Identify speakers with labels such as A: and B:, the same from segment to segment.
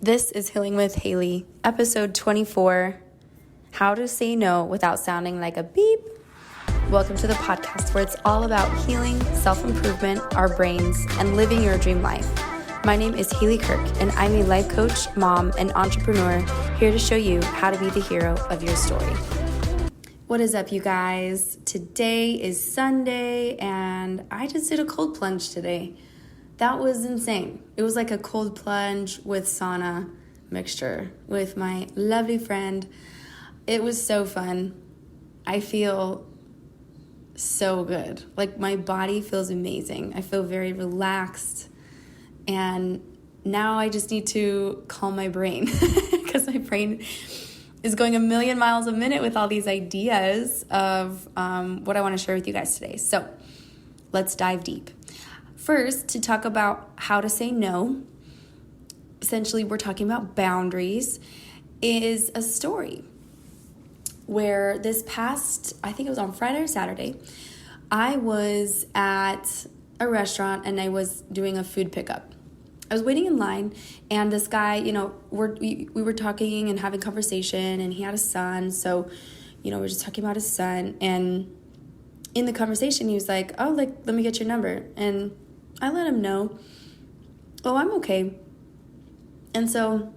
A: This is Healing with Haley, episode 24, How to Say No Without Sounding Like a Beep. Welcome to the podcast where it's all about healing, self-improvement, our brains, and living your dream life. My name is Haley Kirk, and I'm a life coach, mom, and entrepreneur here to show you how to be the hero of your story. What is up, you guys? Today is Sunday, and I just did a cold plunge today. That was insane. It was like a cold plunge with sauna mixture with my lovely friend. It was so fun. I feel so good. Like my body feels amazing. I feel very relaxed. And now I just need to calm my brain because my brain is going a million miles a minute with all these ideas of what I want to share with you guys today. So let's dive deep. First, to talk about how to say no, essentially we're talking about boundaries, is a story where this past, I think it was on Friday or Saturday, I was at a restaurant and I was doing a food pickup. I was waiting in line and this guy, we were talking and having conversation, and he had a son. So, we're just talking about his son, and in the conversation, he was like, let me get your number. And I let him know, I'm okay. And so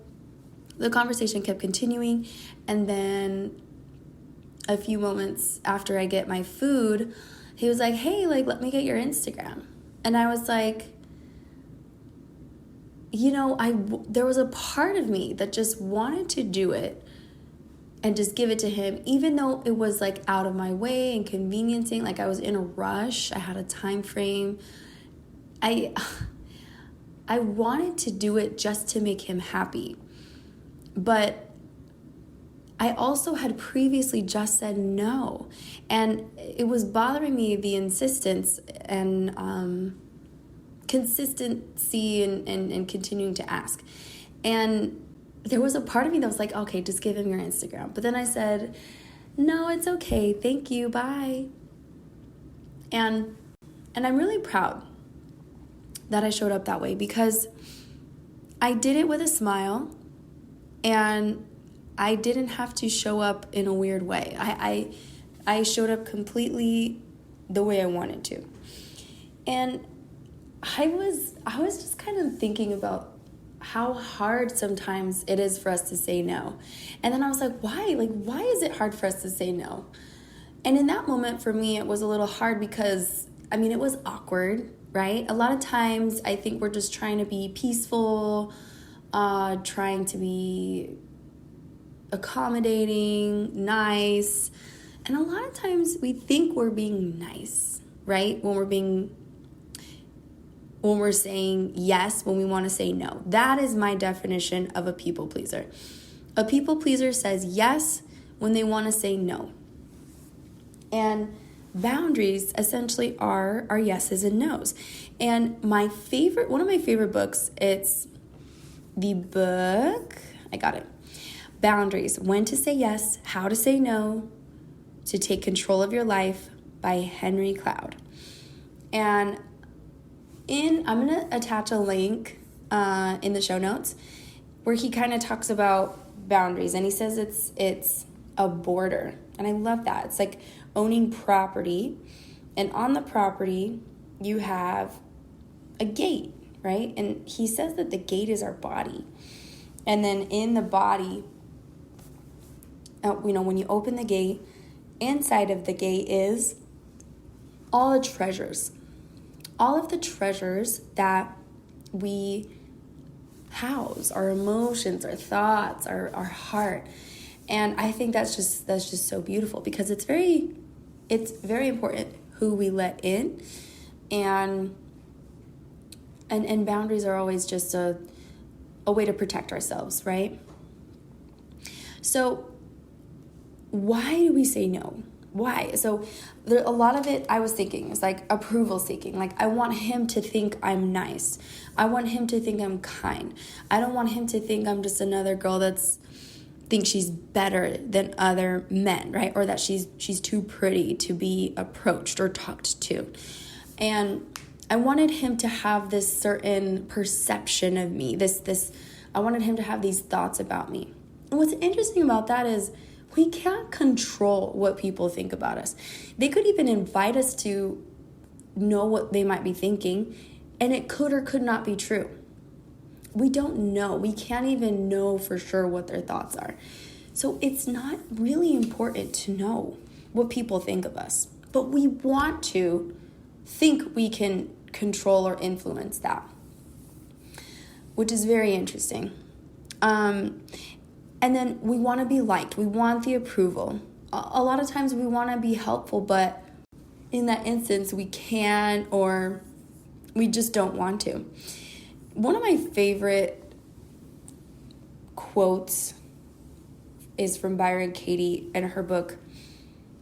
A: the conversation kept continuing. And then a few moments after I get my food, he was like, hey, let me get your Instagram. And I was like, there was a part of me that just wanted to do it and just give it to him, even though it was out of my way, inconveniencing, I was in a rush. I had a time frame. I wanted to do it just to make him happy. But I also had previously just said no. And it was bothering me, the insistence and consistency and continuing to ask. And there was a part of me that was like, okay, just give him your Instagram. But then I said, no, it's okay. Thank you. Bye. And I'm really proud that I showed up that way, because I did it with a smile and I didn't have to show up in a weird way. I showed up completely the way I wanted to. And I was just kind of thinking about how hard sometimes it is for us to say no. And then I was like, why? Why is it hard for us to say no? And in that moment for me, it was a little hard because, it was awkward, right? A lot of times I think we're just trying to be peaceful, trying to be accommodating, nice. And a lot of times we think we're being nice, right? When we're saying yes, when we want to say no. That is my definition of a people pleaser. A people pleaser says yes when they want to say no. And boundaries essentially are our yeses and nos. And one of my favorite books, it's the book, I got it, Boundaries, When to Say Yes, How to Say No, to Take Control of Your Life by Henry Cloud. And I'm going to attach a link in the show notes where he kind of talks about boundaries, and he says it's a border. And I love that. It's like owning property, and on the property you have a gate, right? And he says that the gate is our body. And then in the body, when you open the gate, inside of the gate is all the treasures. All of the treasures that we house, our emotions, our thoughts, our heart. And I think that's just so beautiful, because it's very important who we let in, and boundaries are always just a way to protect ourselves, right? So why do we say no? Why? So a lot of it, I was thinking, is approval seeking. I want him to think I'm nice. I want him to think I'm kind. I don't want him to think I'm just another girl thinks she's better than other men, right? Or that she's too pretty to be approached or talked to. And I wanted him to have this certain perception of me, this I wanted him to have these thoughts about me. And what's interesting about that is we can't control what people think about us. They could even invite us to know what they might be thinking, and it could or could not be true. We don't know. We can't even know for sure what their thoughts are. So it's not really important to know what people think of us, but we want to think we can control or influence that, which is very interesting. And then we want to be liked. We want the approval. A lot of times we want to be helpful, but in that instance, we can or we just don't want to. One of my favorite quotes is from Byron Katie in her book,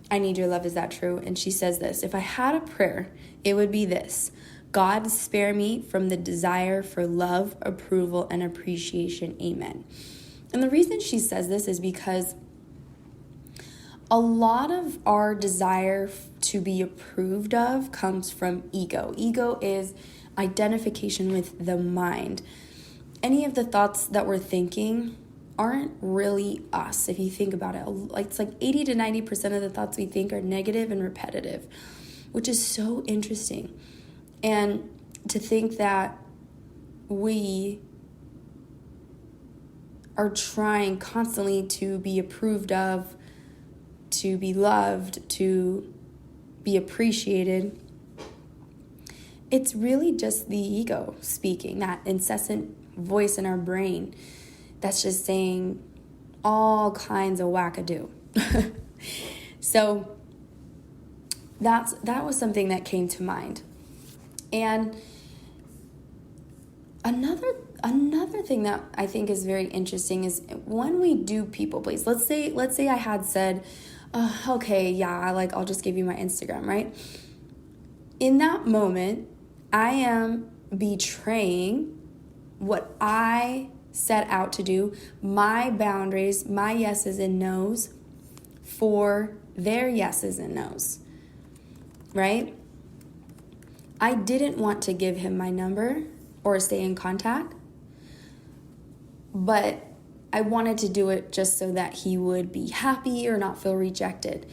A: I Need Your Love, Is That True? And she says this: if I had a prayer, it would be this: God, spare me from the desire for love, approval, and appreciation. Amen. And the reason she says this is because a lot of our desire to be approved of comes from ego. Ego is identification with the mind. Any of the thoughts that we're thinking aren't really us, if you think about it. It's like 80 to 90% of the thoughts we think are negative and repetitive, which is so interesting. And to think that we are trying constantly to be approved of, to be loved, to be appreciated, it's really just the ego speaking, that incessant voice in our brain that's just saying all kinds of wackadoo. So that was something that came to mind. And another thing that I think is very interesting is when we do people please. Let's say I had said, okay, yeah, I'll just give you my Instagram, right? In that moment, I am betraying what I set out to do, my boundaries, my yeses and nos for their yeses and nos, right? I didn't want to give him my number or stay in contact, but I wanted to do it just so that he would be happy or not feel rejected.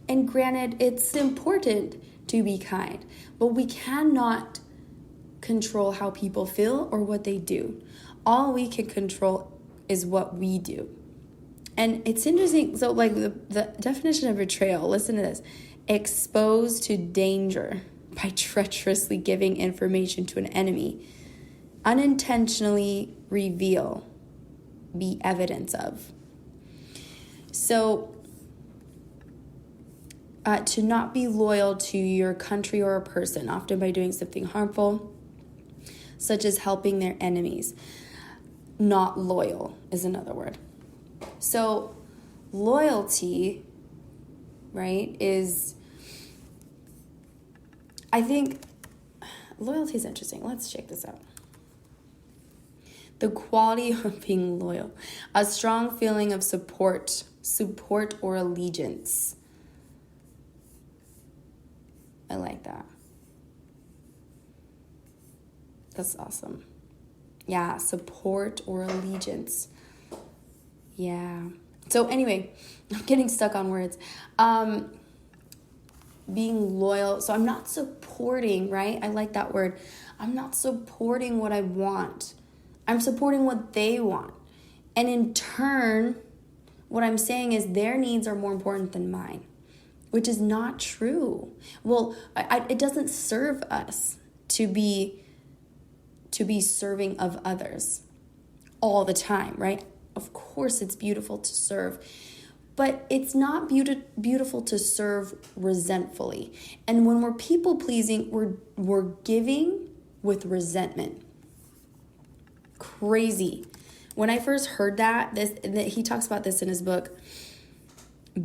A: And granted, it's important to be kind, but we cannot control how people feel or what they do. All we can control is what we do. And it's interesting. So the definition of betrayal, listen to this: exposed to danger by treacherously giving information to an enemy, unintentionally reveal, be evidence of. So to not be loyal to your country or a person, often by doing something harmful, such as helping their enemies. Not loyal is another word. So loyalty, right, is, I think, loyalty is interesting. Let's check this out. The quality of being loyal. A strong feeling of support or allegiance. I like that. That's awesome. Yeah, support or allegiance. Yeah. So anyway, I'm getting stuck on words. Being loyal. So I'm not supporting, right? I like that word. I'm not supporting what I want. I'm supporting what they want. And in turn, what I'm saying is their needs are more important than mine, which is not true. Well, it doesn't serve us to be serving of others all the time, right? Of course, it's beautiful to serve, but it's not beautiful to serve resentfully. And when we're people pleasing, we're giving with resentment. Crazy. When I first heard that he talks about this in his book,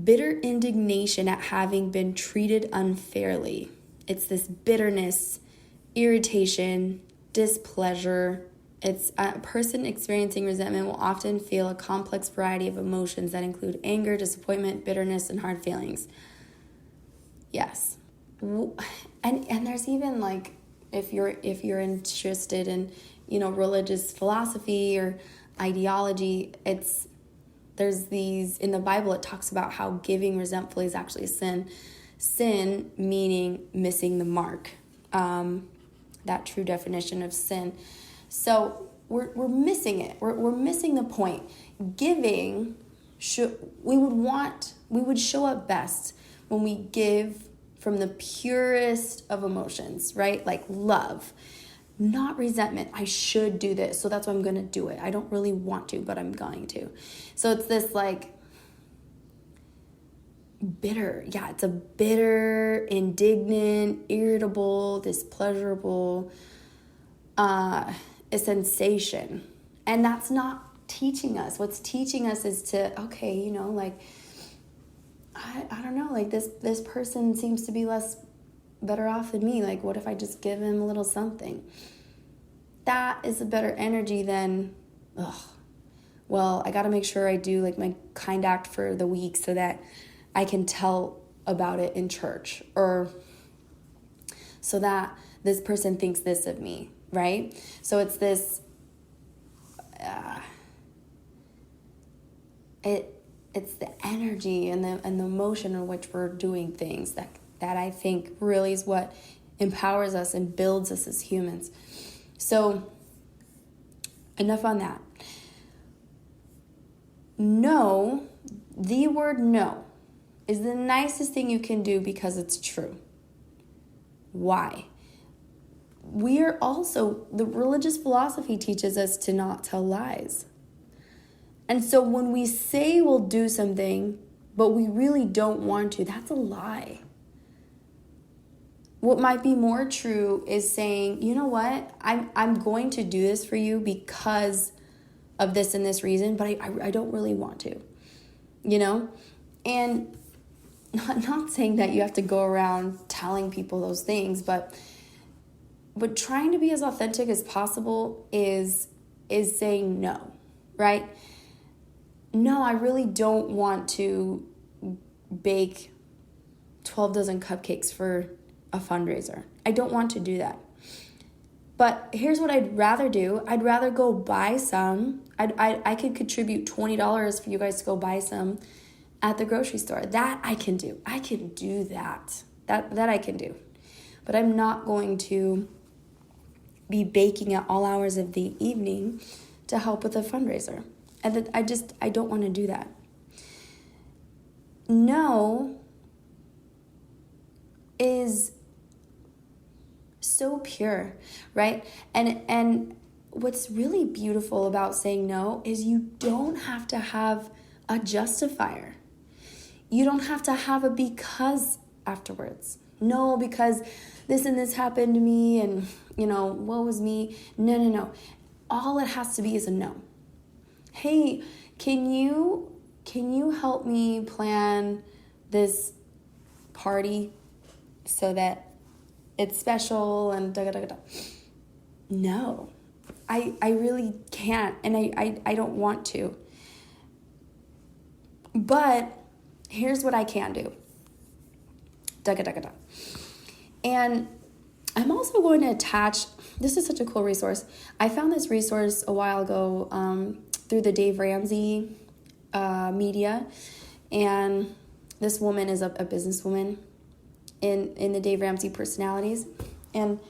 A: bitter indignation at having been treated unfairly. It's this bitterness, irritation, displeasure. It's a person experiencing resentment will often feel a complex variety of emotions that include anger, disappointment, bitterness, and hard feelings. Yes. And there's even if you're interested in, religious philosophy or ideology. There's these, in the Bible, it talks about how giving resentfully is actually a sin. Sin meaning missing the mark, that true definition of sin. So we're missing it. We're missing the point. Giving, we would show up best when we give from the purest of emotions, right? Like love, not resentment. I should do this, so that's why I'm going to do it. I don't really want to, but I'm going to. So it's this like bitter. Yeah, it's a bitter, indignant, irritable, displeasurable a sensation. And that's not teaching us. What's teaching us is to, okay, like, I don't know, like this person seems to be better off than me. Like, what if I just give him a little something? That is a better energy than, well, I got to make sure I do like my kind act for the week so that I can tell about it in church, or so that this person thinks this of me, right? So it's this, it's the energy and the emotion in which we're doing things that I think really is what empowers us and builds us as humans. So enough on that. No, the word no is the nicest thing you can do because it's true. Why? The religious philosophy teaches us to not tell lies. And so when we say we'll do something, but we really don't want to, that's a lie. What might be more true is saying, you know what, I'm going to do this for you because of this and this reason, but I don't really want to, And not saying that you have to go around telling people those things, but trying to be as authentic as possible is saying no, right? No, I really don't want to bake 12 dozen cupcakes for a fundraiser. I don't want to do that. But here's what I'd rather do. I'd rather go buy some. I could contribute $20 for you guys to go buy some at the grocery store. That I can do. I can do that. That I can do. But I'm not going to be baking at all hours of the evening to help with a fundraiser. And I don't want to do that. No is so pure, right? And what's really beautiful about saying no is you don't have to have a justifier. You don't have to have a because afterwards. No, because this and this happened to me and, woe was me. No. All it has to be is a no. Hey, can you help me plan this party so that it's special and da-da-da-da? No, I really can't, and I don't want to. But here's what I can do. Da-da-da-da. And I'm also going to attach, this is such a cool resource. I found this resource a while ago through the Dave Ramsey media. And this woman is a businesswoman in the Dave Ramsey personalities. And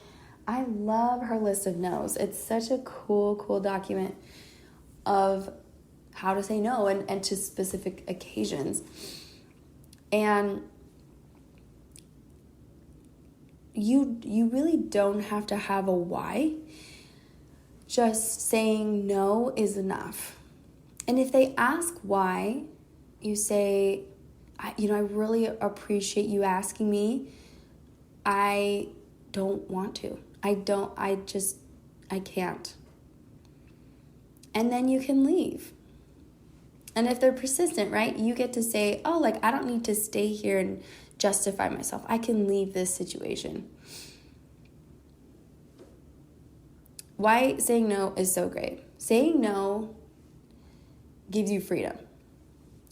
A: I love her list of no's. It's such a cool document of how to say no and to specific occasions. And you really don't have to have a why. Just saying no is enough. And if they ask why, you say, I really appreciate you asking me. I don't want to. I can't. And then you can leave. And if they're persistent, right, you get to say, I don't need to stay here and justify myself. I can leave this situation. Why saying no is so great. Saying no gives you freedom.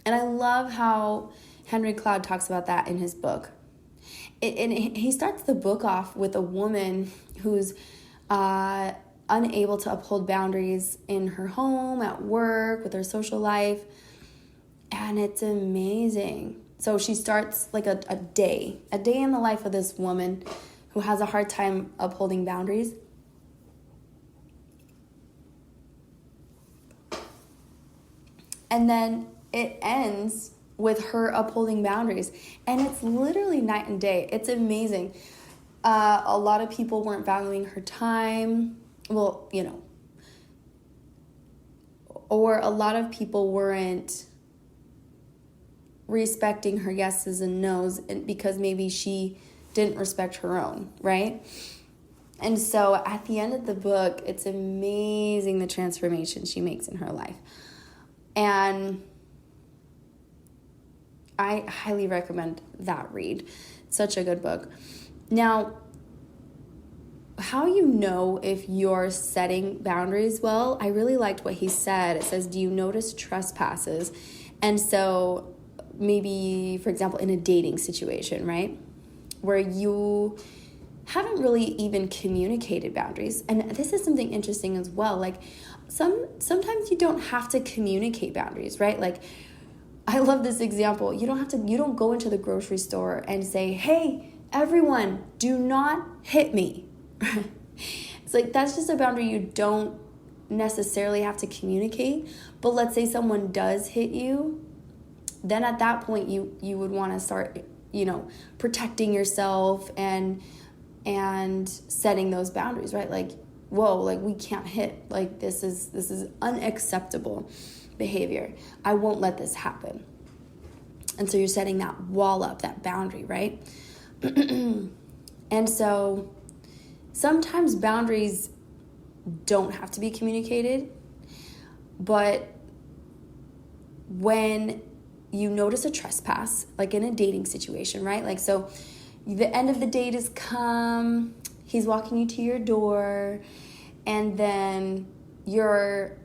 A: And I love how Henry Cloud talks about that in his book. And he starts the book off with a woman who's a unable to uphold boundaries in her home, at work, with her social life. And it's amazing. So she starts like a day in the life of this woman who has a hard time upholding boundaries. And then it ends with her upholding boundaries. And it's literally night and day. It's amazing. A lot of people weren't valuing her time. Well, or a lot of people weren't respecting her yeses and nos because maybe she didn't respect her own, right? And so at the end of the book, it's amazing the transformation she makes in her life. And I highly recommend that read. It's such a good book. Now, how you know if you're setting boundaries well, I really liked what he said. It says, do you notice trespasses? And so maybe, for example, in a dating situation, right, where you haven't really even communicated boundaries. And this is something interesting as well. Like sometimes you don't have to communicate boundaries, right? Like I love this example. You don't go into the grocery store and say, hey, everyone, do not hit me. It's like, that's just a boundary you don't necessarily have to communicate. But let's say someone does hit you, then at that point you would want to start, protecting yourself and setting those boundaries, right? Like, whoa, like we can't hit. Like this is unacceptable behavior. I won't let this happen. And so you're setting that wall up, that boundary, right? And so sometimes boundaries don't have to be communicated, but when you notice a trespass, like in a dating situation, right? Like, so the end of the date has come, he's walking you to your door, and then you're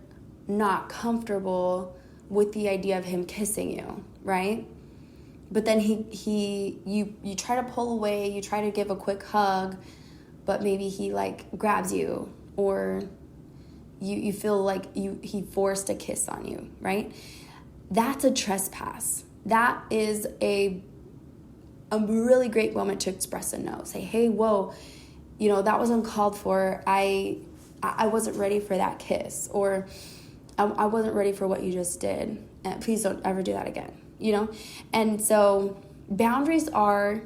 A: not comfortable with the idea of him kissing you, right? But then you try to pull away, you try to give a quick hug, but maybe he like grabs you, or you feel like he forced a kiss on you, right? That's a trespass. That is a really great moment to express a no. Say, hey, whoa, that was uncalled for. I wasn't ready for that kiss, or I wasn't ready for what you just did. And please don't ever do that again, And so boundaries are,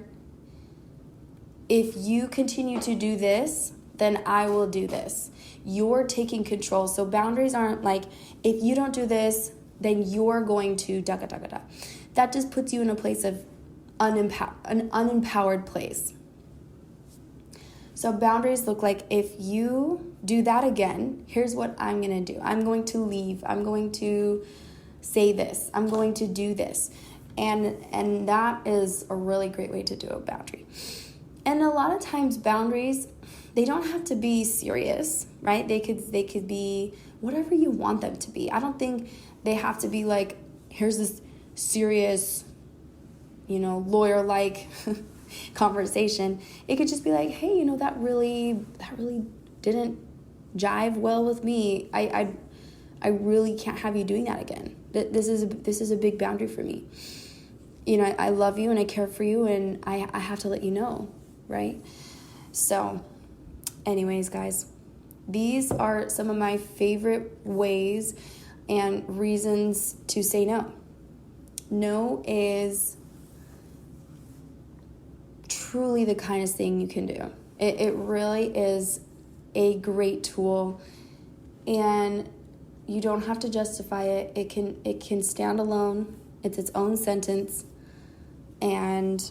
A: if you continue to do this, then I will do this. You're taking control. So boundaries aren't like, if you don't do this, then you're going to da-ga-da-ga-da. That just puts you in a place of an unempowered place. So boundaries look like, if you do that again, here's what I'm going to do. I'm going to leave. I'm going to say this. I'm going to do this. And that is a really great way to do a boundary. And a lot of times boundaries, they don't have to be serious, right? They could be whatever you want them to be. I don't think they have to be like, here's this serious, lawyer-like conversation. It could just be like, hey, that really didn't jive well with me. I really can't have you doing that again. This is a big boundary for me. I love you and I care for you, and I have to let you know, right? So anyways, guys, these are some of my favorite ways and reasons to say no. No is truly the kindest thing you can do. It really is a great tool, and you don't have to justify it. It can stand alone. It's its own sentence. And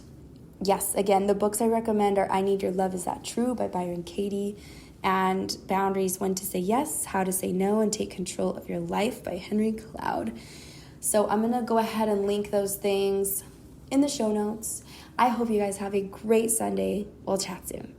A: yes, again, the books I recommend are I Need Your Love, Is That True by Byron Katie, and Boundaries, When to Say Yes, How to Say No and Take Control of Your Life by Henry Cloud. So I'm going to go ahead and link those things in the show notes. I hope you guys have a great Sunday. We'll chat soon.